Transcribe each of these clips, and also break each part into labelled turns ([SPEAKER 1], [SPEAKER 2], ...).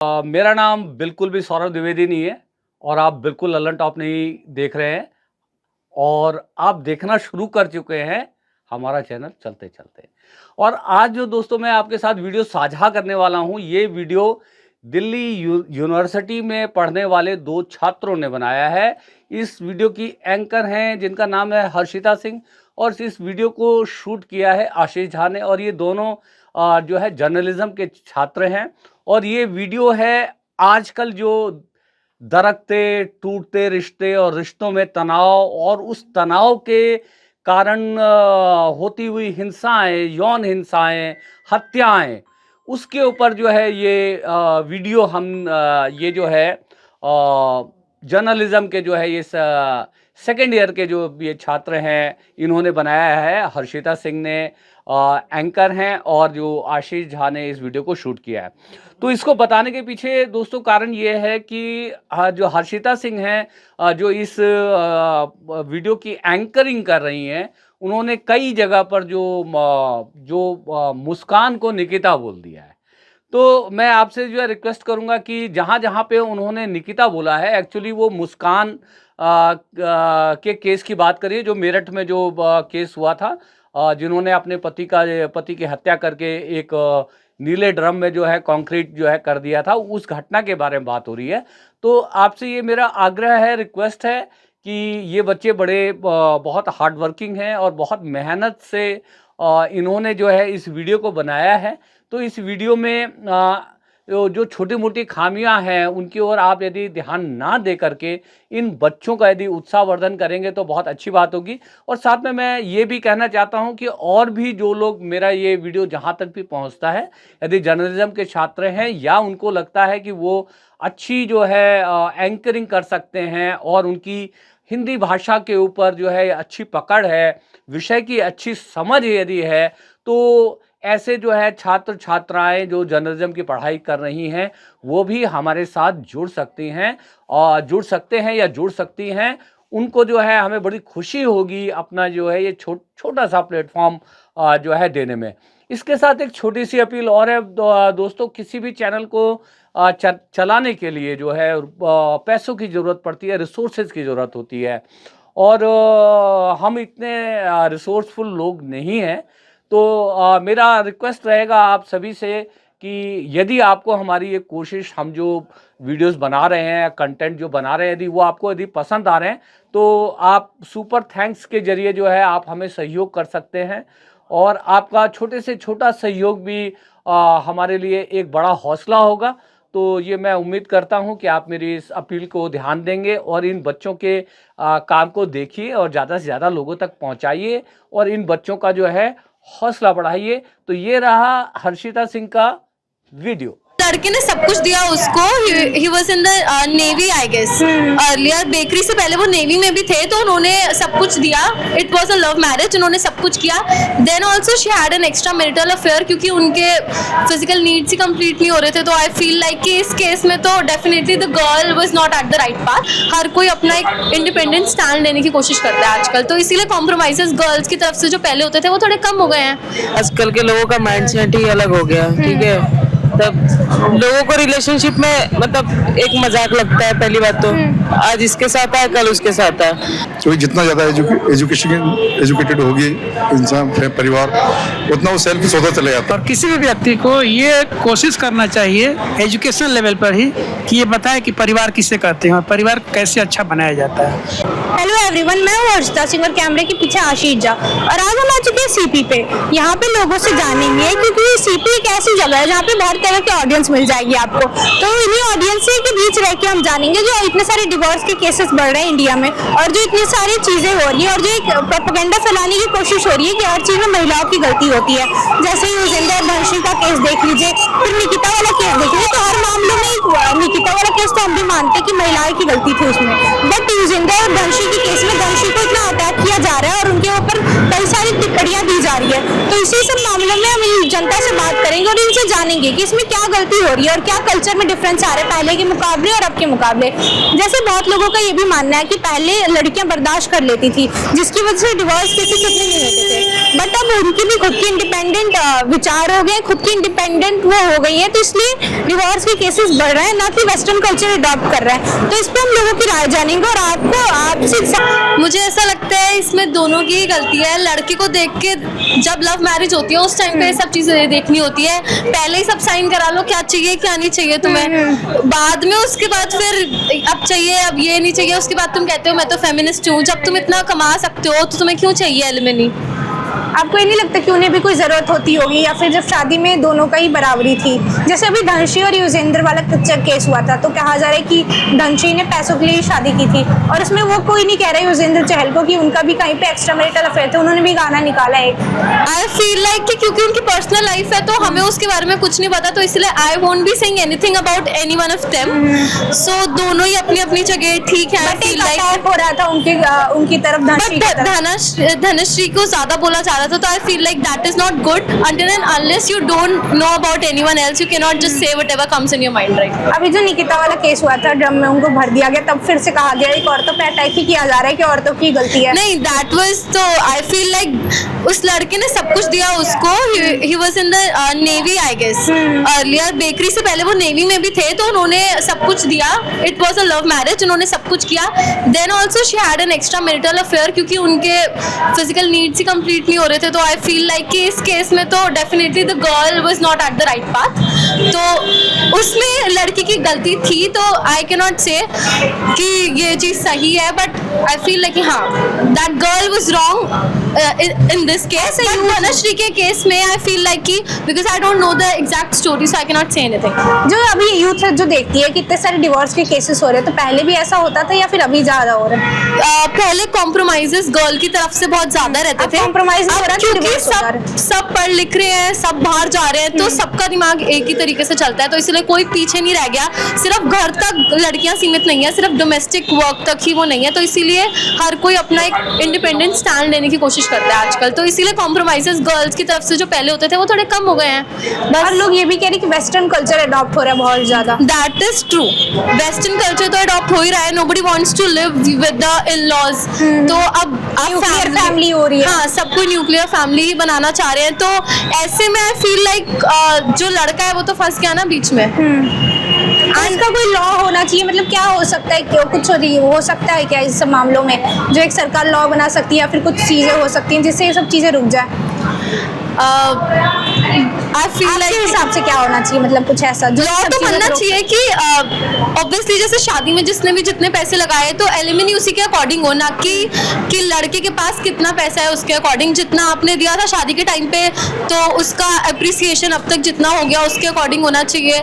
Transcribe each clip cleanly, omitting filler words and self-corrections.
[SPEAKER 1] मेरा नाम बिल्कुल भी सौरभ द्विवेदी नहीं है और आप बिल्कुल लल्लन टॉप नहीं देख रहे हैं और आप देखना शुरू कर चुके हैं हमारा चैनल चलते चलते। और आज जो दोस्तों मैं आपके साथ वीडियो साझा करने वाला हूं, ये वीडियो दिल्ली यूनिवर्सिटी में पढ़ने वाले दो छात्रों ने बनाया है। इस वीडियो की एंकर हैं जिनका नाम है हर्षिता सिंह और इस वीडियो को शूट किया है आशीष झा ने। और ये दोनों जो है जर्नलिज्म के छात्र हैं और ये वीडियो है आजकल जो दरकते टूटते रिश्ते और रिश्तों में तनाव और उस तनाव के कारण होती हुई हिंसाएं, यौन हिंसाएं, हत्याएं, उसके ऊपर जो है ये वीडियो हम ये जो है जर्नलिज्म के जो है ये सेकेंड ईयर के जो ये छात्र हैं इन्होंने बनाया है। हर्षिता सिंह ने एंकर हैं और जो आशीष झा ने इस वीडियो को शूट किया है। तो इसको बताने के पीछे दोस्तों कारण ये है कि जो हर्षिता सिंह हैं जो इस वीडियो की एंकरिंग कर रही हैं, उन्होंने कई जगह पर जो मुस्कान को निकिता बोल दिया है। तो मैं आपसे जो है रिक्वेस्ट करूंगा कि जहाँ जहाँ पे उन्होंने निकिता बोला है, एक्चुअली वो मुस्कान के केस की बात करिए जो मेरठ में जो केस हुआ था, जिन्होंने अपने पति की हत्या करके एक नीले ड्रम में जो है कंक्रीट जो है कर दिया था, उस घटना के बारे में बात हो रही है। तो आपसे ये मेरा आग्रह है, रिक्वेस्ट है कि ये बच्चे बड़े बहुत हार्ड वर्किंग हैं और बहुत मेहनत से इन्होंने जो है इस वीडियो को बनाया है। तो इस वीडियो में जो छोटी मोटी खामियां हैं उनकी ओर आप यदि ध्यान ना दे करके इन बच्चों का यदि उत्साहवर्धन करेंगे तो बहुत अच्छी बात होगी। और साथ में मैं ये भी कहना चाहता हूं कि और भी जो लोग मेरा ये वीडियो जहां तक भी पहुंचता है, यदि जर्नलिज्म के छात्र हैं या उनको लगता है कि वो अच्छी जो है एंकरिंग कर सकते हैं और उनकी हिंदी भाषा के ऊपर जो है अच्छी पकड़ है, विषय की अच्छी समझ यदि है, तो ऐसे जो है छात्र छात्राएं जो जर्नलिज्म की पढ़ाई कर रही हैं वो भी हमारे साथ जुड़ सकती हैं और जुड़ सकते हैं या जुड़ सकती हैं। उनको जो है हमें बड़ी खुशी होगी अपना जो है ये छोटा सा प्लेटफॉर्म जो है देने में। इसके साथ एक छोटी सी अपील और है दोस्तों, किसी भी चैनल को चलाने के लिए जो है पैसों की ज़रूरत पड़ती है, रिसोर्सेज की ज़रूरत होती है और हम इतने रिसोर्सफुल लोग नहीं हैं। तो मेरा रिक्वेस्ट रहेगा आप सभी से कि यदि आपको हमारी ये कोशिश, हम जो वीडियोस बना रहे हैं, कंटेंट जो बना रहे हैं, यदि वो आपको यदि पसंद आ रहे हैं तो आप सुपर थैंक्स के जरिए जो है आप हमें सहयोग कर सकते हैं। और आपका छोटे से छोटा सहयोग भी हमारे लिए एक बड़ा हौसला होगा। तो ये मैं उम्मीद करता हूं कि आप मेरी इस अपील को ध्यान देंगे और इन बच्चों के काम को देखिए और ज़्यादा से ज़्यादा लोगों तक पहुंचाइए और इन बच्चों का जो है हौसला बढ़ाइए। तो ये रहा हर्षिता सिंह का वीडियो।
[SPEAKER 2] लड़के ने सब कुछ दिया उसको। He was in the navy I guess earlier. Bakery से पहले वो नेवी में भी थे, तो उन्होंने सब कुछ दिया। It was a love marriage, उन्होंने सब कुछ किया। Then also she had an extra marital affair क्योंकि उनके फिजिकल नीड्स ही कंप्लीट नहीं हो रहे थे। तो आई फील लाइक कि इस केस में तो definitely the girl was not at the right path. हर कोई अपना एक इंडिपेंडेंट स्टैंड लेने की कोशिश करता है आजकल, तो इसीलिए कॉम्प्रोमाइजेस गर्ल्स की तरफ से जो पहले होते थे वो थोड़े कम हो गए हैं।
[SPEAKER 3] आजकल के लोगों का माइंडसेट ही अलग हो गया, ठीक है। तब लोगों को रिलेशनशिप में मतलब एक मजाक लगता है। पहली बात तो आज इसके साथ है, कल उसके साथ है।
[SPEAKER 4] क्योंकि जितना ज़्यादा एजुकेटेड होगी इंसान, परिवार, उतना वो सेल्फिश होता चले जाता है।
[SPEAKER 5] और किसी भी व्यक्ति को ये कोशिश करना चाहिए एजुकेशन लेवल पर ही कि ये बताए कि परिवार किसे कहते हैं और परिवार कैसे अच्छा बनाया जाता है।
[SPEAKER 6] हेलो एवरीवन, मैं हूँ हर्षिता सिंह और कैमरे के पीछे आशीष झा। और आज हम आ चुके हैं सीपी पे। यहाँ पे लोगों से जानेंगे क्योंकि सीपी एक ऐसी जगह है जहाँ पे बहुत तरह की ऑडियंस मिल जाएगी आपको। तो इन्हीं ऑडियंस के बीच रह के हम जानेंगे जो इतने सारे डिवोर्स के केसेस बढ़ रहे हैं इंडिया में और जो इतनी सारी चीजें हो रही है और जो एक प्रोपेगेंडा फैलाने की कोशिश हो रही है कि हर चीज में महिलाओं की गलती होती है। जैसे युजिंदा और धनश्री का केस देख लीजिए, फिर निकिता वाला केस देख लीजिए। तो हर मामले में निकिता वाला केस तो हम भी मानते हैं कि महिलाएं की गलती थी उसमें, बट युजिंदा और धनश्री के केस में धनश्री को इतना अटैक किया जा रहा है और उनके ऊपर कई सारी टिप्पणियां दी जा रही है। तो इसी सब मामलों में हम जनता से बात करेंगे और इनसे जानेंगे कि इसमें क्या गलती हो रही है और क्या कल्चर में डिफरेंस आ रहा है पहले के मुकाबले और अब के मुकाबले। जैसे बहुत लोगों का ये भी मानना है कि पहले लड़कियां बर्दाश्त कर लेती थी जिसकी वजह से डिवोर्स केसेस इतने नहीं होते थे, बट अब उनकी भी खुद की इंडिपेंडेंट विचार हो गए, खुद की इंडिपेंडेंट वो हो गई है, तो इसलिए डिवोर्स के केसेस बढ़ बढ़ रहा है, ना कि वेस्टर्न कल्चर अडॉप्ट कर रहा है। तो इस पे हम लोगों की राय जानेंगे और आपसे
[SPEAKER 2] मुझे ऐसा लगता है इसमें दोनों की ही गलती है। लड़के को देख के जब लव मैरिज होती है उस टाइम पे सब चीजें देखनी होती है, पहले ही सब साइन करा लो, क्या चाहिए क्या नहीं चाहिए तुम्हें, बाद में उसके बाद फिर अब चाहिए अब ये नहीं चाहिए, उसके बाद तुम कहते हो मैं तो फेमिनिस्ट हूँ। जब तुम इतना कमा सकते हो तो तुम्हें क्यों चाहिए एलिमनी?
[SPEAKER 6] आपको ये नहीं लगता कि उन्हें भी कोई ज़रूरत होती होगी, या फिर जब शादी में दोनों का ही बराबरी थी? जैसे अभी धनश्री और युजेंद्र वाला केस हुआ था, तो कहा जा रहा है कि धनश्री ने पैसों के लिए शादी की थी, और इसमें वो कोई नहीं कह रहा युजेंद्र चहल को कि उनका भी कहीं पे एक्स्ट्रा मैरिटल अफेयर थे, उन्होंने भी गाना निकाला है।
[SPEAKER 2] आई फील लाइक कि क्योंकि उनकी पर्सनल लाइफ है तो हमें उसके बारे में कुछ नहीं पता, तो इसलिए I won't be saying anything about any one of them. So दोनों ही अपनी अपनी जगह ठीक है।
[SPEAKER 6] बट एक अटैक हो रहा था उनकी तरफ,
[SPEAKER 2] धनश्री को ज्यादा बोला जा रहा था, तो आई feel like that is not good. until and unless you don't know about anyone else you cannot just say whatever comes in your mind, right?
[SPEAKER 6] अभी जो निकिता वाला केस हुआ था, ड्रम में उनको भर दिया गया, तब फिर से कहा गया एक औरतों पे अटैक ही किया जा रहा है कि औरतों की गलती है।
[SPEAKER 2] नहीं, दैट वाज तो आई फील लाइक उस लड़के ने सब कुछ दिया उसको। He was in the navy I guess earlier. Bakery से पहले वो नेवी में भी थे, तो उन्होंने सब कुछ दिया। It was a love marriage, उन्होंने सब कुछ किया। Then also she had an extra marital affair क्योंकि उनके फिजिकल नीड्स ही कंप्लीट नहीं हो रहे थे। तो आई फील लाइक कि इस केस में तो definitely the girl was not at the right path. तो उसमें लड़की की गलती थी, तो आई कैन नॉट से कि ये चीज़ सही है, बट आई फील लाइक हाँ that girl was wrong in this case. Dhanashree के केस में आई फील लाइक कि because I don't know the exact story so I can not say anything.
[SPEAKER 6] जो अभी यूथ जो देखती है कि इतने सारे डिवोर्स के केसेस हो रहे हैं, तो पहले भी ऐसा होता था या फिर अभी ज़्यादा हो रहा है?
[SPEAKER 2] पहले कॉम्प्रोमाइजेस गर्ल की तरफ से बहुत ज्यादा रहते थे।
[SPEAKER 6] कॉम्प्रोमाइज हो रहा है
[SPEAKER 2] क्योंकि सब पढ़ लिख रहे हैं, सब बाहर जा रहे हैं, तो सबका दिमाग एक ही तरीके से चलता है, तो इसलिए कोई पीछे नहीं रह गया। सिर्फ घर तक लड़कियां सीमित नहीं है, सिर्फ डोमेस्टिक वर्क तक ही वो नहीं है, तो इसीलिए हर कोई अपना एक इंडिपेंडेंट स्टैंड लेने की कोशिश करता है आजकल। तो इसीलिए कॉम्प्रोमाइजेस गर्ल्स की तरफ से जो पहले होते थे वो थोड़े कम हो गए हैं।
[SPEAKER 6] और लोग ये भी कह रहे हैं कि वेस्टर्न कल्चर अडॉप्ट हो रहा है बहुत ज्यादा।
[SPEAKER 2] That is true, western culture तो अडॉप्ट हो ही रहा है। Nobody wants to live with the in laws, तो अब
[SPEAKER 6] न्यूक्लियर फैमिली हो रही है।
[SPEAKER 2] हाँ, सब कोई न्यूक्लियर फैमिली ही बनाना चाह रहे हैं, तो ऐसे में आई फील लाइक जो लड़का है वो तो फंस गया ना बीच में।
[SPEAKER 6] आज का कोई लॉ होना चाहिए, मतलब क्या हो सकता है, क्यों कुछ हो सकता है क्या इस सब मामलों में, जो एक सरकार लॉ बना सकती है या फिर कुछ चीज़ें हो सकती हैं जिससे ये सब चीज़ें रुक जाए?
[SPEAKER 2] आई फील लाइक
[SPEAKER 6] हिसाब से क्या होना चाहिए, मतलब कुछ ऐसा जो
[SPEAKER 2] लॉ तो बनना चाहिए कि ऑब्वियसली जैसे शादी में जिसने भी जितने पैसे लगाए तो एलिमनी उसी के अकॉर्डिंग हो, ना कि लड़के के पास कितना पैसा है उसके अकॉर्डिंग। जितना आपने दिया था शादी के टाइम पे तो उसका अप्रिसिएशन अब तक जितना हो गया उसके अकॉर्डिंग होना चाहिए।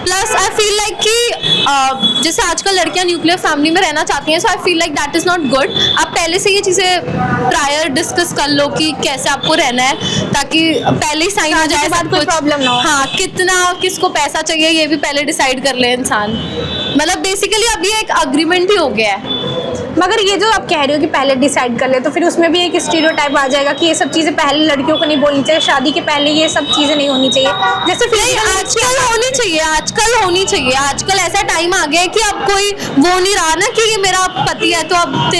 [SPEAKER 2] प्लस आई फील लाइक कि जैसे आजकल लड़कियां न्यूक्लियर फैमिली में रहना चाहती हैं, so I feel like that is not good. आप पहले से ये चीज़ें प्रायर डिस्कस कर लो कि कैसे आपको रहना है, ताकि पहले ही साइन हो जाए,
[SPEAKER 6] बाद कोई प्रॉब्लम ना हो।
[SPEAKER 2] हाँ, कितना किसको पैसा चाहिए ये भी पहले डिसाइड कर ले इंसान। मतलब बेसिकली अभी एक अग्रीमेंट ही हो गया है।
[SPEAKER 6] मगर ये जो आप कह रहे हो कि पहले डिसाइड कर ले, तो फिर उसमें भी एक स्टीरियोटाइप आ जाएगा कि ये सब चीज़ें पहले लड़कियों को नहीं बोलनी चाहिए, शादी के पहले ये सब चीज़ें नहीं होनी चाहिए। जैसे फिर
[SPEAKER 2] आजकल होनी चाहिए, आजकल होनी चाहिए। आजकल ऐसा टाइम आ गया है कि अब कोई वो नहीं रहा ना कि ये मेरा पति है तो अब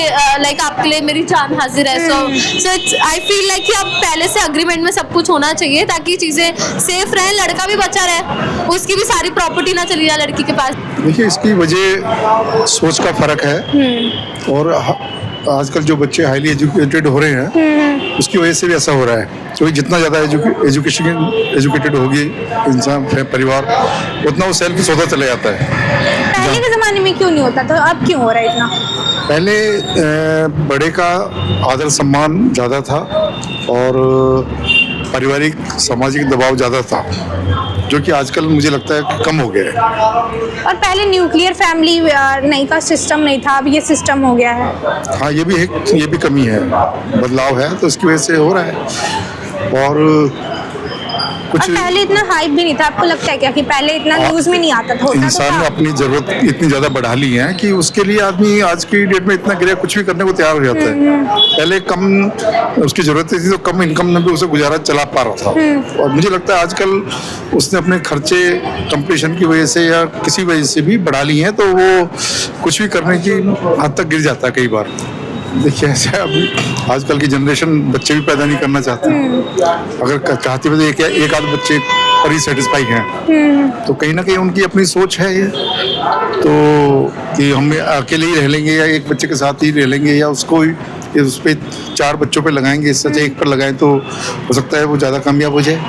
[SPEAKER 2] लाइक आपके लिए मेरी जान हाजिर है। सो आई फील लाइक कि अब पहले से अग्रीमेंट में सब कुछ होना चाहिए ताकि चीज़ें सेफ रहें, लड़का भी बचा रहे, उसकी भी सारी प्रॉपर्टी ना चली जाए लड़की के पास।
[SPEAKER 4] देखिए, इसकी वजह सोच का फर्क है, और आजकल जो बच्चे हाईली एजुकेटेड हो रहे हैं उसकी वजह से भी ऐसा हो रहा है। क्योंकि जितना ज़्यादा एजुकेटेड होगी इंसान परिवार, उतना वो सेल्फ सोचता चला जाता है।
[SPEAKER 6] पहले के ज़माने में क्यों नहीं होता, तो अब क्यों हो रहा है इतना?
[SPEAKER 4] पहले बड़े का आदर सम्मान ज़्यादा था और पारिवारिक सामाजिक दबाव ज़्यादा था, जो कि आजकल मुझे लगता है कि कम हो गया है।
[SPEAKER 6] और पहले न्यूक्लियर फैमिली नहीं का सिस्टम नहीं था, अब ये सिस्टम हो गया है।
[SPEAKER 4] हाँ, ये भी कमी है, बदलाव है, तो इसकी वजह से हो रहा है। और कुछ
[SPEAKER 6] पहले इतना हाइप भी नहीं था, आपको लगता है क्या कि पहले इतना न्यूज़ में नहीं आता था?
[SPEAKER 4] इंसान ने अपनी जरूरत इतनी ज़्यादा बढ़ा ली है कि उसके लिए आदमी आज की डेट में इतना गिरा कुछ भी करने को तैयार हो जाता है। पहले कम उसकी जरूरत थी तो कम इनकम में भी उसे गुजारा चला पा रहा था, और मुझे लगता है आजकल उसने अपने खर्चे कंपटीशन की वजह से या किसी वजह से भी बढ़ा ली हैं, तो वो कुछ भी करने की हद तक गिर जाता है कई बार। देखिए ऐसा है, अभी आजकल की जनरेशन बच्चे भी पैदा नहीं करना चाहते। अगर चाहती है तो एक आध बच्चे पर ही सेटिस्फाई हैं। तो कहीं ना कहीं उनकी अपनी सोच है ये, तो कि हम अकेले ही रह लेंगे या एक बच्चे के साथ ही रह लेंगे या उसको उस पर 4 बच्चों पे लगाएंगे, इससे अच्छा एक पर लगाएं तो हो सकता है वो ज़्यादा कामयाब हो जाए,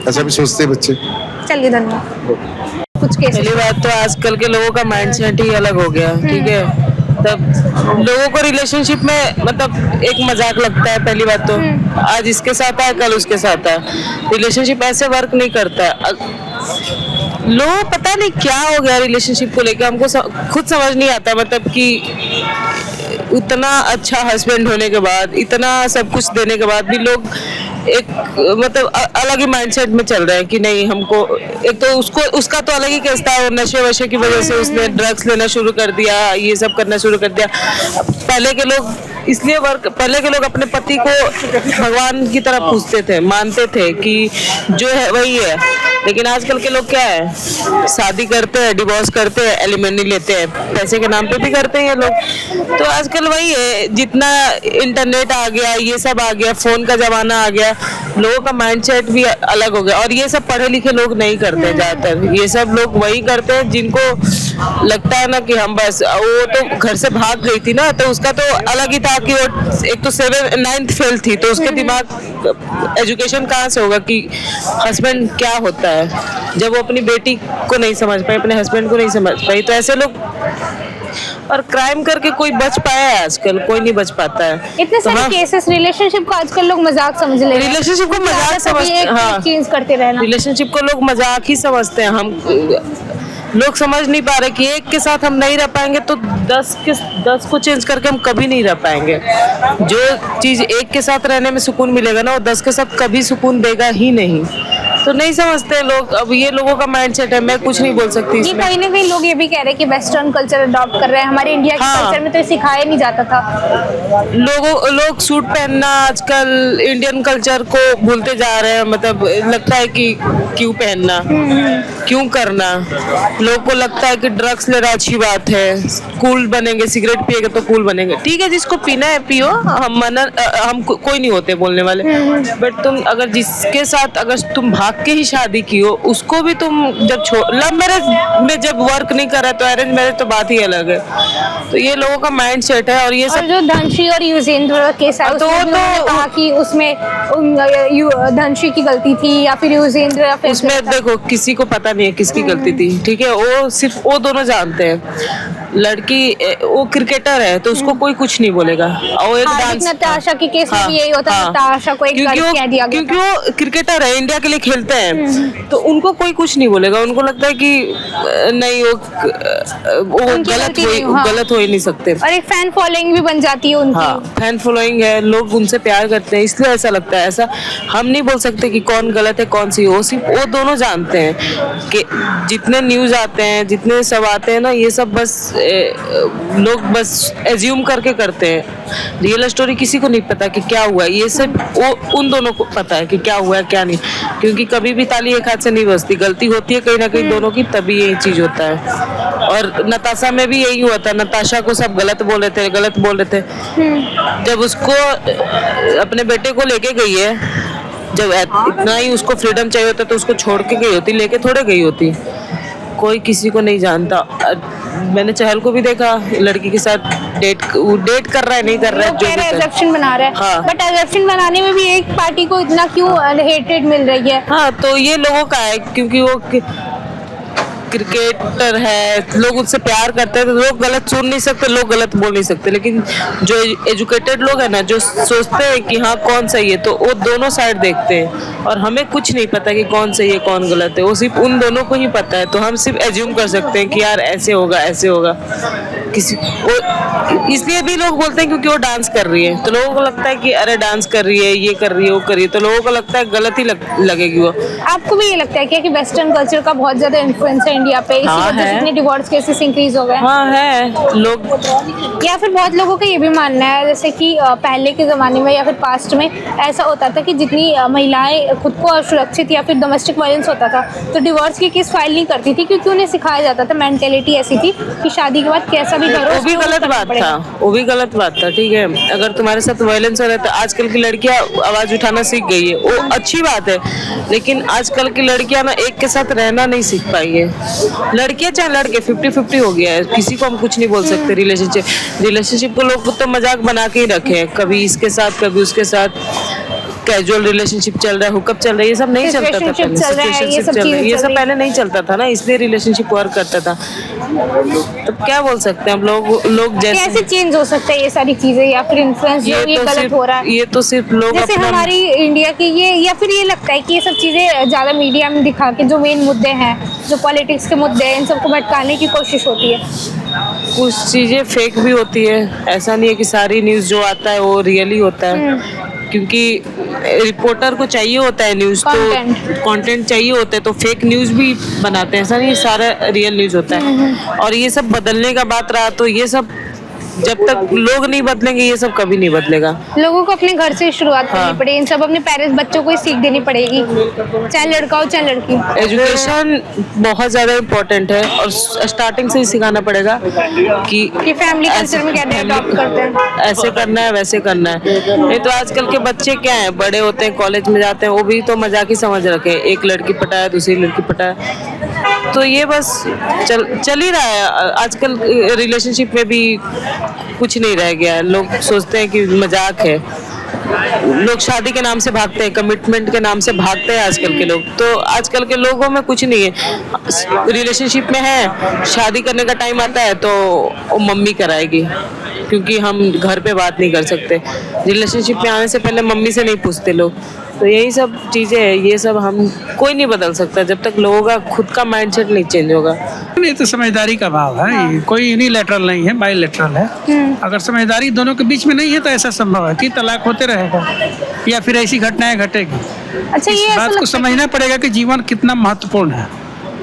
[SPEAKER 4] ऐसा भी सोचते हैं बच्चे।
[SPEAKER 6] चलिए धन्यवाद। कुछ केसेस
[SPEAKER 3] पहली बात तो आजकल के लोगों का माइंडसेट ही अलग हो गया, ठीक है। तब लोगों को रिलेशनशिप में मतलब एक मजाक लगता है, पहली बात तो आज इसके साथ है कल उसके साथ है, रिलेशनशिप ऐसे वर्क नहीं करता है। लोगों को पता नहीं क्या हो गया रिलेशनशिप को लेकर, हमको खुद समझ नहीं आता। मतलब कि इतना अच्छा हस्बैंड होने के बाद, इतना सब कुछ देने के बाद भी लोग एक मतलब अलग ही माइंडसेट में चल रहे हैं कि नहीं हमको, एक तो उसका तो अलग ही केस था, और नशे वशे की वजह से उसने ड्रग्स लेना शुरू कर दिया, ये सब करना शुरू कर दिया। पहले के लोग अपने पति को भगवान की तरह पूजते थे, मानते थे कि जो है वही है। लेकिन आजकल के लोग क्या है, शादी करते हैं, डिवोर्स करते हैं, एलिमनी लेते हैं, पैसे के नाम पे भी करते हैं ये लोग। तो आजकल वही है, जितना इंटरनेट आ गया, ये सब आ गया, फोन का जमाना आ गया, लोगों का माइंडसेट भी अलग हो गया। और ये सब पढ़े लिखे लोग नहीं करते ज्यादातर, ये सब लोग वही करते हैं जिनको लगता है ना कि हम बस, वो तो घर से भाग गई थी ना, तो उसका तो अलग ही था कि वो एक तो 9th फेल थी, तो उसके दिमाग एजुकेशन कहाँ से होगा कि हस्बैंड क्या होता है, जब वो अपनी बेटी को नहीं समझ पाई, अपने हस्बैंड को नहीं समझ पाई। तो ऐसे लोग, और क्राइम करके कोई बच पाया है आजकल? कोई नहीं बच पाता है।
[SPEAKER 6] इतने
[SPEAKER 3] तो
[SPEAKER 6] सारे केसेस, रिलेशनशिप को आजकल लोग मजाक समझ ले रहे हैं।
[SPEAKER 3] रिलेशनशिप को मजाक समझते हैं, हाँ,
[SPEAKER 6] चेंज करते रहना।
[SPEAKER 3] रिलेशनशिप को लोग मजाक ही समझते हैं। हम लोग समझ नहीं पा रहे कि एक के साथ हम नहीं रह पाएंगे तो 10 को चेंज करके हम कभी नहीं रह पाएंगे। जो चीज एक के साथ रहने में सुकून मिलेगा ना, वो 10 के साथ कभी सुकून देगा ही नहीं। तो नहीं समझते लोग। अब ये लोगों का माइंडसेट है, मैं कुछ नहीं बोल सकती
[SPEAKER 6] ये
[SPEAKER 3] इसमें।
[SPEAKER 6] कहीं ना कहीं लोग ये भी कह रहे हैं कि वेस्टर्न कल्चर अडॉप्ट कर रहे हैं, हमारे इंडिया के
[SPEAKER 3] हाँ।
[SPEAKER 6] कल्चर में तो ये सिखाया नहीं जाता था।
[SPEAKER 3] लोग सूट पहनना आजकल इंडियन कल्चर को भूलते जा रहे हैं। मतलब लगता है कि क्यों पहनना, क्यों करना। लोग को लगता है कि ड्रग्स लेना अच्छी बात है, कूल बनेंगे, सिगरेट पिएगा तो कूल बनेंगे। ठीक है, जिसको पीना है पियो, हम कोई नहीं होते बोलने वाले। बट तुम अगर जिसके साथ अगर तुम भाग के ही शादी की हो, उसको भी तुम जब लव मैरिज में जब वर्क नहीं कर रहा है तो अरेंज मैरिज तो बात ही अलग है। तो ये लोगों का माइंड सेट है। और ये
[SPEAKER 6] और
[SPEAKER 3] सब
[SPEAKER 6] जो धनश्री और युजेंद्र केस है,
[SPEAKER 3] तो
[SPEAKER 6] उसमें उन्होंने कहा कि उसमें धनश्री की गलती थी या फिर युजेंद्र या फिर
[SPEAKER 3] उसमें देखो किसी को पता नहीं है किसकी गलती थी, ठीक है। वो सिर्फ वो दोनों जानते हैं। लड़की वो क्रिकेटर है तो उसको कोई कुछ नहीं बोलेगा। और वो एक डांस,
[SPEAKER 6] नताशा के केस में भी यही होता है, नताशा को एक
[SPEAKER 3] क्योंकि
[SPEAKER 6] गलत कह दिया गया
[SPEAKER 3] क्योंकि वो क्रिकेटर है, इंडिया के लिए खेलते हैं, तो उनको कोई कुछ नहीं बोलेगा। उनको लगता है कि नहीं वो गलत हो ही नहीं सकते।
[SPEAKER 6] और एक फैन फॉलोइंग भी बन जाती है उनकी।
[SPEAKER 3] हाँ, फैन फॉलोइंग है, लोग उनसे प्यार करते हैं, इसलिए ऐसा लगता है। ऐसा हम नहीं बोल सकते कि कौन गलत है कौन सी हो, सिर्फ वो दोनों जानते हैं कि जितने न्यूज आते हैं, जितने सब आते हैं ना, ये सब बस लोग बस एज्यूम करके करते हैं। रियल स्टोरी किसी को नहीं पता कि क्या हुआ। ये सिर्फ वो उन दोनों को पता है कि क्या हुआ है क्या नहीं, क्योंकि कभी भी ताली एक हाथ से नहीं बजती, गलती होती है कहीं ना कहीं दोनों की, तभी ये चीज होता है। और नताशा में भी यही हुआ था, नताशा को सब गलत बोल रहे थे। जब उसको अपने बेटे को लेके गई है, जब इतना ही उसको फ्रीडम चाहिए होता तो उसको छोड़ के गई होती, लेके थोड़े गई होती। कोई किसी को नहीं जानता। मैंने चहल को भी देखा, लड़की के साथ डेट कर रहा है, नहीं कर रहा है, जो भी
[SPEAKER 6] एजम्पशन बना रहा है।
[SPEAKER 3] हाँ।
[SPEAKER 6] बट एजम्पशन बनाने में भी एक पार्टी को इतना क्यों हेटेड मिल रही है?
[SPEAKER 3] हाँ, तो ये लोगों का है, क्योंकि वो क्रिकेटर है, लोग उससे प्यार करते हैं, तो लोग गलत सुन नहीं सकते, लोग गलत बोल नहीं सकते। लेकिन जो एजुकेटेड लोग हैं ना, जो सोचते हैं कि हाँ कौन सही है, तो वो दोनों साइड देखते हैं। और हमें कुछ नहीं पता कि कौन सही है कौन गलत है, वो सिर्फ उन दोनों को ही पता है। तो हम सिर्फ एज्यूम कर सकते हैं कि यार ऐसे होगा ऐसे होगा। इसलिए भी लोग बोलते हैं क्योंकि वो डांस कर रही है, तो लोगों को लगता है कि अरे डांस कर रही है, ये कर रही है, वो कर रही है, तो लोगों को लगता है गलत ही लगेगी वो।
[SPEAKER 6] आपको भी ये लगता है क्या कि वेस्टर्न कल्चर का बहुत ज्यादा इन्फ्लुएंस है इंडिया पे, इसी
[SPEAKER 3] हाँ,
[SPEAKER 6] वजह से
[SPEAKER 3] है।
[SPEAKER 6] इतने डिवोर्स केसेस इंक्रीज हो गए?
[SPEAKER 3] हाँ है लोग।
[SPEAKER 6] या फिर बहुत लोगों का ये भी मानना है, जैसे कि पहले के ज़माने में या फिर पास्ट में ऐसा होता था कि जितनी महिलाएं खुद को असुरक्षित या फिर डोमेस्टिक वायलेंस होता था तो डिवोर्स की केस फाइल नहीं करती थी, क्योंकि उन्हें सिखाया जाता था, मेंटेलिटी ऐसी थी कि शादी के बाद कैसा कभी घरों
[SPEAKER 3] वो भी
[SPEAKER 6] से
[SPEAKER 3] गलत
[SPEAKER 6] करना
[SPEAKER 3] बात
[SPEAKER 6] पड़ेगा।
[SPEAKER 3] था, वो भी गलत बात था, ठीक है। अगर तुम्हारे साथ वायलेंस हो रहा है तो आजकल की लड़कियां आवाज उठाना सीख गई है, वो अच्छी बात है। लेकिन आजकल की लड़कियां ना एक के साथ रहना नहीं सीख पाई है। लड़कियां चाहे लड़के 50-50 हो गया है, किसी को हम कुछ नहीं बोल सकते। रिलेशनशिप को लोग तो मजाक बना के ही रखे हैं, कभी इसके साथ कभी उसके साथ, कैजुअल रिलेशनशिप चल रहा है, हुकअप चल रहा है, ये सब नहीं चलता था
[SPEAKER 6] Situationship
[SPEAKER 3] पहले।
[SPEAKER 6] चल रहा है, ये
[SPEAKER 3] Situationship
[SPEAKER 6] सब
[SPEAKER 3] चल रहा है,
[SPEAKER 6] चीजें
[SPEAKER 3] ये
[SPEAKER 6] चल
[SPEAKER 3] सब
[SPEAKER 6] रही
[SPEAKER 3] पहले नहीं चलता था ना, इसलिए रिलेशनशिप वर्क करता था। तो क्या बोल सकते हैं हम लोग
[SPEAKER 6] कैसे
[SPEAKER 3] जैसे
[SPEAKER 6] चेंज हो सकता है ये सारी चीजें, या फिर इन्फ्लुएंस जो ये गलत हो रहा है?
[SPEAKER 3] ये तो सिर्फ लोग
[SPEAKER 6] जैसे
[SPEAKER 3] अपना
[SPEAKER 6] हमारी इंडिया की ये, या फिर ये लगता है कि ये सब चीजें ज्यादा मीडिया में दिखा के जो मेन मुद्दे हैं, जो पॉलिटिक्स के मुद्दे हैं, इन सबको भटकाने की कोशिश होती है।
[SPEAKER 3] कुछ चीजें फेक भी होती है, ऐसा नहीं है कि सारी न्यूज जो आता है वो रियली होता है, क्योंकि रिपोर्टर को चाहिए होता है न्यूज, तो कंटेंट चाहिए होता है, तो फेक न्यूज भी बनाते हैं, ऐसा नहीं सारा रियल न्यूज होता है। और ये सब बदलने का बात रहा तो ये सब जब तक लोग नहीं बदलेंगे ये सब कभी नहीं बदलेगा।
[SPEAKER 6] लोगों को अपने घर से शुरुआत करनी
[SPEAKER 3] हाँ।
[SPEAKER 6] पड़ेगी, इन सब अपने पेरेंट्स बच्चों को ही सीख देनी पड़ेगी, चाहे लड़का हो चाहे लड़की।
[SPEAKER 3] एजुकेशन बहुत ज़्यादा इम्पोर्टेंट है और स्टार्टिंग से ही सिखाना पड़ेगा कि
[SPEAKER 6] फैमिली कल्चर में कैसे अडॉप्ट करते हैं,
[SPEAKER 3] ऐसे करना है वैसे करना है। नहीं तो आजकल के बच्चे क्या है, बड़े होते हैं कॉलेज में जाते हैं, वो भी तो मजाक ही समझ रखे हैं, एक लड़की पटाया दूसरी लड़की पटाया, तो ये बस चल ही रहा है। आजकल रिलेशनशिप में भी कुछ नहीं रह गया है, लोग सोचते हैं कि मजाक है, लोग शादी के नाम से भागते हैं, कमिटमेंट के नाम से भागते हैं आजकल के लोग। तो आजकल के लोगों में कुछ नहीं है, रिलेशनशिप में है, शादी करने का टाइम आता है तो वो मम्मी कराएगी, क्योंकि हम घर पे बात नहीं कर सकते। रिलेशनशिप में आने से पहले मम्मी से नहीं पूछते लोग। तो यही सब चीज़ें हैं, ये सब हम कोई नहीं बदल सकता जब तक लोगों का खुद का माइंडसेट नहीं चेंज होगा।
[SPEAKER 5] ये तो समझदारी का भाव है, ये कोई यूनिलैटरल नहीं है, बाईलैटरल है। अगर समझदारी दोनों के बीच में नहीं है तो ऐसा संभव है कि तलाक होते रहेगा या फिर ऐसी घटनाएं घटेगी।
[SPEAKER 6] अच्छा
[SPEAKER 5] इस
[SPEAKER 6] ये ऐसा
[SPEAKER 5] बात को
[SPEAKER 6] लगता है
[SPEAKER 5] समझना पड़ेगा कि जीवन कितना महत्वपूर्ण है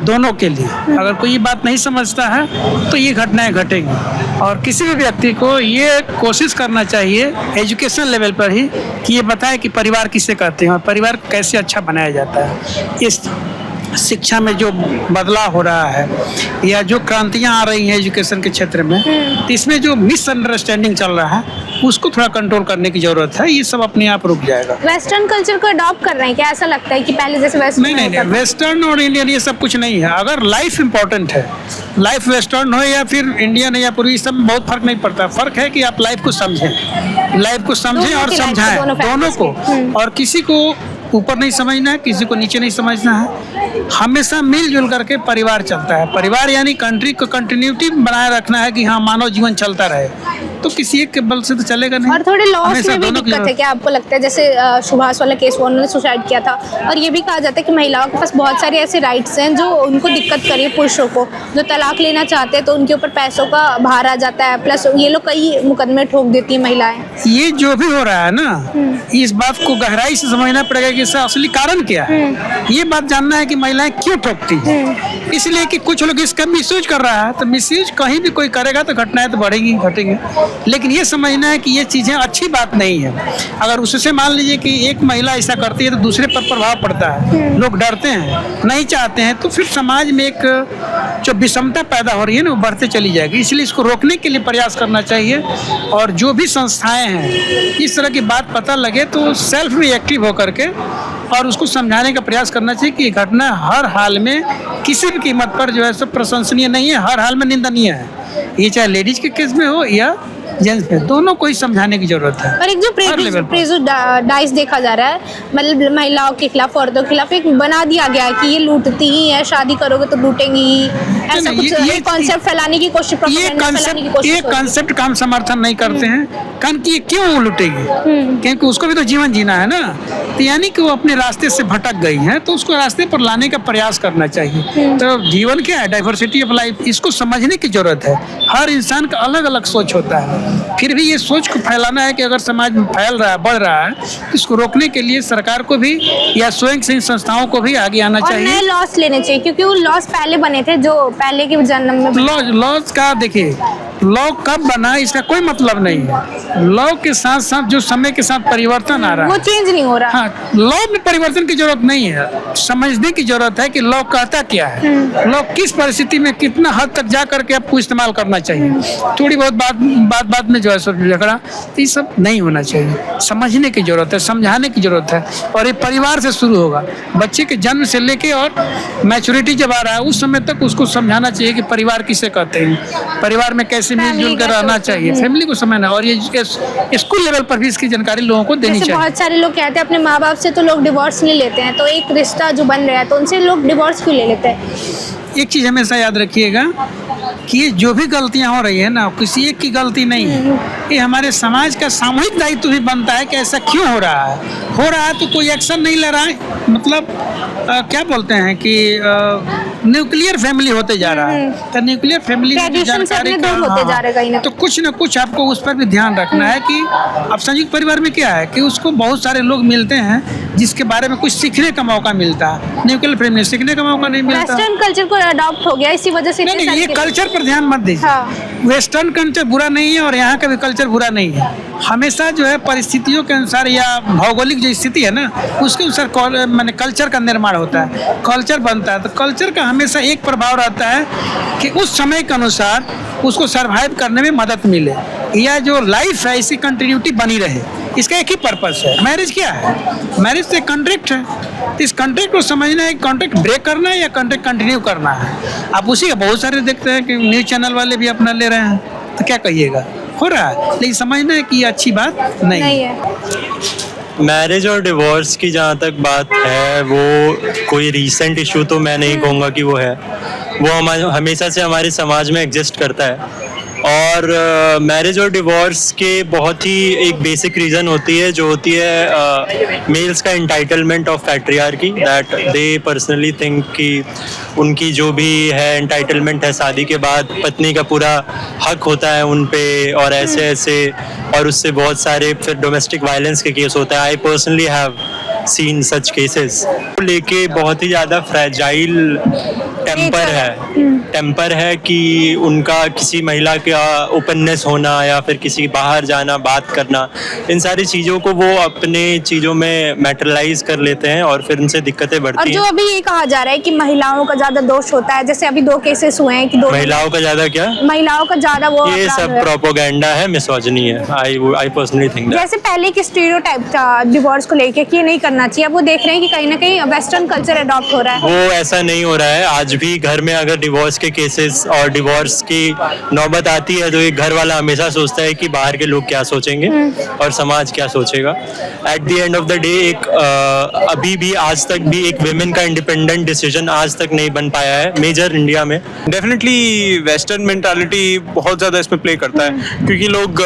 [SPEAKER 5] दोनों के लिए। अगर कोई ये बात नहीं समझता है तो ये घटनाएं घटेंगी। और किसी भी व्यक्ति को ये कोशिश करना चाहिए एजुकेशन लेवल पर ही कि ये बताए कि परिवार किसे कहते हैं और परिवार कैसे अच्छा बनाया जाता है। इस शिक्षा में जो बदलाव हो रहा है या जो क्रांतियां आ रही हैं एजुकेशन के क्षेत्र में, तो इसमें जो मिसअंडरस्टैंडिंग चल रहा है उसको थोड़ा कंट्रोल करने की जरूरत है। ये सब अपने आप रुक जाएगा।
[SPEAKER 6] वेस्टर्न कल्चर को अडॉप्ट कर रहे हैं क्या? ऐसा लगता है कि पहले जैसे वेस्टर्न
[SPEAKER 5] नहीं, वेस्टर्न और इंडियन ये सब कुछ नहीं है। अगर लाइफ इम्पोर्टेंट है, लाइफ वेस्टर्न हो या फिर इंडियन है या पूर्वी, सब में बहुत फर्क नहीं पड़ता। फर्क है कि आप लाइफ को समझें, लाइफ को समझें
[SPEAKER 6] दोनों
[SPEAKER 5] और
[SPEAKER 6] की life को,
[SPEAKER 5] समझाएं
[SPEAKER 6] दोनों
[SPEAKER 5] दोनों को। और किसी को ऊपर नहीं समझना है, किसी को नीचे नहीं समझना है। हमेशा मिलजुल करके परिवार चलता है। परिवार यानी कंट्री को कंटिन्यूटी बनाए रखना है कि हाँ मानव जीवन चलता रहे, तो किसी एक के बल से तो चलेगा नहीं।
[SPEAKER 6] और थोड़े लॉस
[SPEAKER 5] हमेशा
[SPEAKER 6] में भी
[SPEAKER 5] दोनों की
[SPEAKER 6] दिक्कत है क्या आपको लगता है? जैसे सुभाष वाला केस हुआ, उन्होंने सुसाइड किया था, और ये भी कहा जाता है कि महिलाओं के पास बहुत सारे ऐसे राइट्स हैं जो उनको दिक्कत करिए, पुरुषों को जो तलाक लेना चाहते हैं तो उनके ऊपर पैसों का भार आ जाता है, प्लस ये लोग कई मुकदमे ठोक देती हैं महिलाएं।
[SPEAKER 5] ये जो भी हो रहा है ना, इस बात को गहराई से समझना पड़ेगा कि इसका असली कारण क्या है। ये बात जानना है कि महिलाएं क्यों ठोकती हैं। इसलिए कि कुछ लोग इसका मिसयूज कर रहा है, तो मिसयूज कहीं भी कोई करेगा तो घटनाएं तो बढ़ेंगी घटेंगी। लेकिन ये समझना है कि ये चीज़ें अच्छी बात नहीं है। अगर उससे मान लीजिए कि एक महिला ऐसा करती है तो दूसरे पर प्रभाव पड़ता है, लोग डरते हैं, नहीं चाहते हैं, तो फिर समाज में एक जो विषमता पैदा हो रही है ना वो बढ़ते चली जाएगी। इसलिए इसको रोकने के लिए प्रयास करना चाहिए। और जो भी संस्थाएं हैं इस तरह की बात पता लगे तो सेल्फ भी एक्टिव होकर के और उसको समझाने का प्रयास करना चाहिए कि ये घटना हर हाल में किसी भी कीमत पर जो है सब प्रशंसनीय नहीं है, हर हाल में निंदनीय है। ये चाहे लेडीज के केस में हो या जेंट्स में, दोनों को ही समझाने की जरूरत है।
[SPEAKER 6] और एक जो प्रेजुडाइज देखा जा रहा है, मतलब महिलाओं के खिलाफ, औरतों के खिलाफ एक बना दिया गया है कि ये लूटती ही है, शादी करोगे तो लूटेंगी ही, ऐसा कुछ कॉन्सेप्ट फैलाने की कोशिश,
[SPEAKER 5] ये कॉन्सेप्ट का हम समर्थन नहीं करते हैं। कारण कि ये क्यों वो लूटेगी, क्योंकि उसको भी तो जीवन जीना है ना। तो यानी कि वो अपने रास्ते से भटक गई है, तो उसको रास्ते पर लाने का प्रयास करना चाहिए। तो जीवन क्या है, डाइवर्सिटी ऑफ लाइफ, इसको समझने की जरूरत है। हर इंसान का अलग अलग सोच होता है, फिर भी ये सोच को फैलाना है कि अगर समाज में फैल रहा है, बढ़ रहा है, तो इसको रोकने के लिए सरकार को भी या स्वयं सेवी संस्थाओं को भी आगे आना चाहिए।
[SPEAKER 6] नए लॉस लेने चाहिए, क्योंकि वो लॉस पहले बने थे जो पहले के जन्म में।
[SPEAKER 5] लॉज का देखिए, लॉ कब बना इसका कोई मतलब नहीं है। लॉ के साथ साथ जो समय के साथ परिवर्तन आ रहा
[SPEAKER 6] वो
[SPEAKER 5] है,
[SPEAKER 6] चेंज नहीं हो रहा।
[SPEAKER 5] हाँ, लॉ में परिवर्तन की जरूरत नहीं है, समझने की जरूरत है कि लॉ कहता क्या है, लॉ किस परिस्थिति में कितना हद तक जा करके आपको इस्तेमाल करना चाहिए। थोड़ी बहुत बात में जो है सब झगड़ा, तो ये सब नहीं होना चाहिए। समझने की जरूरत है, समझाने की जरूरत है, और ये परिवार से शुरू होगा। बच्चे के जन्म से लेके और मैच्योरिटी जब आ रहा है उस समय तक उसको समझाना चाहिए कि परिवार किसे कहते हैं, परिवार में कैसे मिलजुल कर रहना चाहिए, फैमिली को समझना, और ये स्कूल लेवल पर भी इसकी जानकारी लोगों को देनी
[SPEAKER 6] जैसे
[SPEAKER 5] चाहिए।
[SPEAKER 6] बहुत सारे लोग कहते हैं अपने माँ बाप से तो लोग डिवोर्स नहीं लेते हैं, तो एक रिश्ता जो बन रहा है तो उनसे लोग डिवोर्स क्यों ले लेते हैं?
[SPEAKER 5] एक चीज़ हमेशा याद रखिएगा कि ये जो भी गलतियां हो रही है ना, किसी एक की गलती नहीं है, ये हमारे समाज का सामूहिक दायित्व भी बनता है कि ऐसा क्यों हो रहा है तो कोई एक्शन नहीं ले रहा है, मतलब क्या बोलते हैं कि न्यूक्लियर फैमिली होते जा रहा है, तो न्यूक्लियर फैमिली में जो
[SPEAKER 6] Tradition से
[SPEAKER 5] जानकारी
[SPEAKER 6] अपने दूर होते जा रहे हैं कहीं ना
[SPEAKER 5] तो कुछ ना कुछ आपको उस पर भी ध्यान रखना है कि अब संयुक्त परिवार में क्या है कि उसको बहुत सारे लोग मिलते हैं जिसके बारे में कुछ सीखने का मौका मिलता है, न्यूक्लियर फैमिली में सीखने का मौका नहीं मिलता।
[SPEAKER 6] वेस्टर्न कल्चर को अडॉप्ट हो गया, इसी वजह से
[SPEAKER 5] नहीं, ये कल्चर पर ध्यान मत दीजिए।
[SPEAKER 6] हाँ।
[SPEAKER 5] वेस्टर्न कल्चर बुरा नहीं है और यहाँ का भी कल्चर बुरा नहीं है। हमेशा जो है परिस्थितियों के अनुसार या भौगोलिक जो स्थिति है ना, उसके अनुसार माने कल्चर का निर्माण होता है, कल्चर बनता है। तो कल्चर का हमेशा एक प्रभाव रहता है कि उस समय के अनुसार उसको सर्वाइव करने में मदद मिले, या जो लाइफ है इसकी कंटिन्यूटी बनी रहे। इसका एक ही पर्पस है। मैरिज क्या है? मैरिज तो एक कॉन्ट्रैक्ट है, तो इस कॉन्ट्रैक्ट को समझना है, कॉन्ट्रैक्ट ब्रेक करना है या कॉन्ट्रैक्ट कंटिन्यू करना है। आप उसी का बहुत सारे देखते हैं कि न्यूज़ चैनल वाले भी अपना ले रहे हैं, तो क्या कहिएगा, हो रहा है, लेकिन समझना है कि ये अच्छी बात नहीं
[SPEAKER 6] है।
[SPEAKER 7] मैरिज और डिवोर्स की जहाँ तक बात है, वो कोई रीसेंट इशू तो मैं नहीं कहूँगा कि वो है, वो हमेशा से हमारे समाज में एग्जिस्ट करता है। और मैरिज और डिवोर्स के बहुत ही एक बेसिक रीज़न होती है, जो होती है मेल्स का entitlement of patriarchy, that they personally think कि उनकी जो भी है एंटाइटलमेंट है शादी के बाद, पत्नी का पूरा हक होता है उन पे, और ऐसे और उससे बहुत सारे फिर डोमेस्टिक वायलेंस के केस होते हैं। I personally have seen such cases. लेके बहुत ही ज़्यादा फ्रैजाइल टेम्पर है कि उनका किसी महिला का ओपननेस होना या फिर किसी बाहर जाना, बात करना, इन सारी चीज़ों को वो अपने चीज़ों में मैटरलाइज कर लेते हैं और फिर उनसे दिक्कतें बढ़ती हैं।
[SPEAKER 6] और जो अभी ये कहा जा रहा है कि महिलाओं का ज्यादा दोष होता है, जैसे अभी 2 केसेस हुए हैं कि
[SPEAKER 7] महिलाओं का ज़्यादा क्या?
[SPEAKER 6] महिलाओं का ज्यादा वो
[SPEAKER 7] ये
[SPEAKER 6] अपराध
[SPEAKER 7] सब
[SPEAKER 6] है।
[SPEAKER 7] प्रोपोगेंडा है, मिसोजिनी है। I personally think that.
[SPEAKER 6] जैसे पहले एक स्टीरियोटाइप था डिवोर्स को लेके कि ये नहीं करना चाहिए, अब वो देख रहे हैं कि कहीं ना कहीं वेस्टर्न कल्चर अडॉप्ट हो रहा है।
[SPEAKER 7] वो ऐसा नहीं हो रहा है। आज भी घर में अगर डिवोर्स के केसेस और डिवोर्स की नौबत आती है तो एक घर वाला हमेशा सोचता है कि बाहर के लोग क्या सोचेंगे और समाज क्या सोचेगा। At the end of the day एक अभी भी आज तक भी एक विमेन का इंडिपेंडेंट डिसीजन आज तक नहीं बन पाया है मेजर इंडिया में।
[SPEAKER 8] डेफिनेटली वेस्टर्न मेंटालिटी बहुत ज़्यादा इसमें प्ले करता है, क्योंकि लोग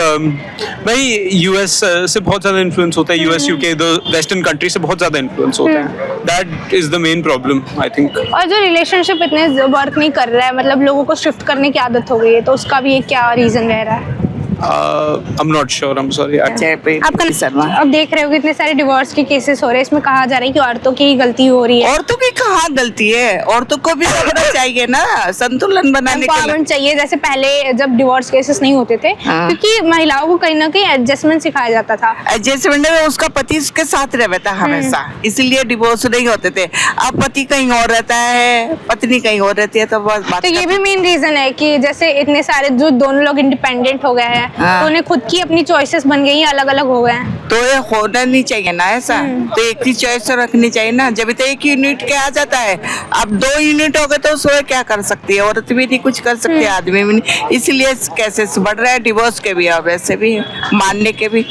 [SPEAKER 8] भाई यूएस से बहुत ज़्यादा इन्फ्लुएंस होता है, यूएस यूके वेस्टर्न कंट्री से बहुत ज़्यादा इन्फ्लुएंस होता है। That is the main problem I think.
[SPEAKER 6] और जो रिलेशनशिप इतने वर्क नहीं कर रहा है, मतलब लोगों को शिफ्ट करने की आदत हो गई है, तो उसका भी एक क्या रीजन रह रहा है?
[SPEAKER 8] I'm not sure, I'm sorry.
[SPEAKER 6] आपका शर्मा, अब देख रहे हो कि इतने सारे डिवोर्स के केसेस हो रहे हैं, इसमें कहा जा रहा है कि औरतों की ही गलती हो रही है।
[SPEAKER 9] औरतों की कहाँ गलती है? औरतों को भी समझना चाहिए ना, संतुलन बनाने के लिए।
[SPEAKER 6] एम्पावरमेंट चाहिए, जैसे पहले जब डिवोर्स केसेस नहीं होते थे,
[SPEAKER 9] हाँ।
[SPEAKER 6] क्योंकि महिलाओं को कहीं ना कहीं एडजस्टमेंट सिखाया जाता था।
[SPEAKER 9] एडजस्टमेंट में उसका पति उसके साथ रहता हमेशा, इसलिए डिवोर्स नहीं होते थे। अब पति कहीं और रहता है, पत्नी कहीं और रहती है, तो बस बात।
[SPEAKER 6] तो ये भी मेन रीजन है कि जैसे इतने सारे जो दोनों लोग इंडिपेंडेंट हो गए हैं,
[SPEAKER 9] हाँ।
[SPEAKER 6] तो उन्हें खुद की अपनी चॉइसेस बन गई हैं, अलग अलग हो गए हैं।
[SPEAKER 9] तो ये होना नहीं चाहिए ना ऐसा, तो एक ही चॉइस रखनी चाहिए ना। जब तो एक यूनिट के आ जाता है, अब 2 यूनिट हो गए तो उसमें क्या कर सकती है? औरत भी नहीं कुछ कर सकती है, आदमी भी नहीं। इसलिए केसेस बढ़ रहा है डिवोर्स के भी और वैसे भी मानने के भी।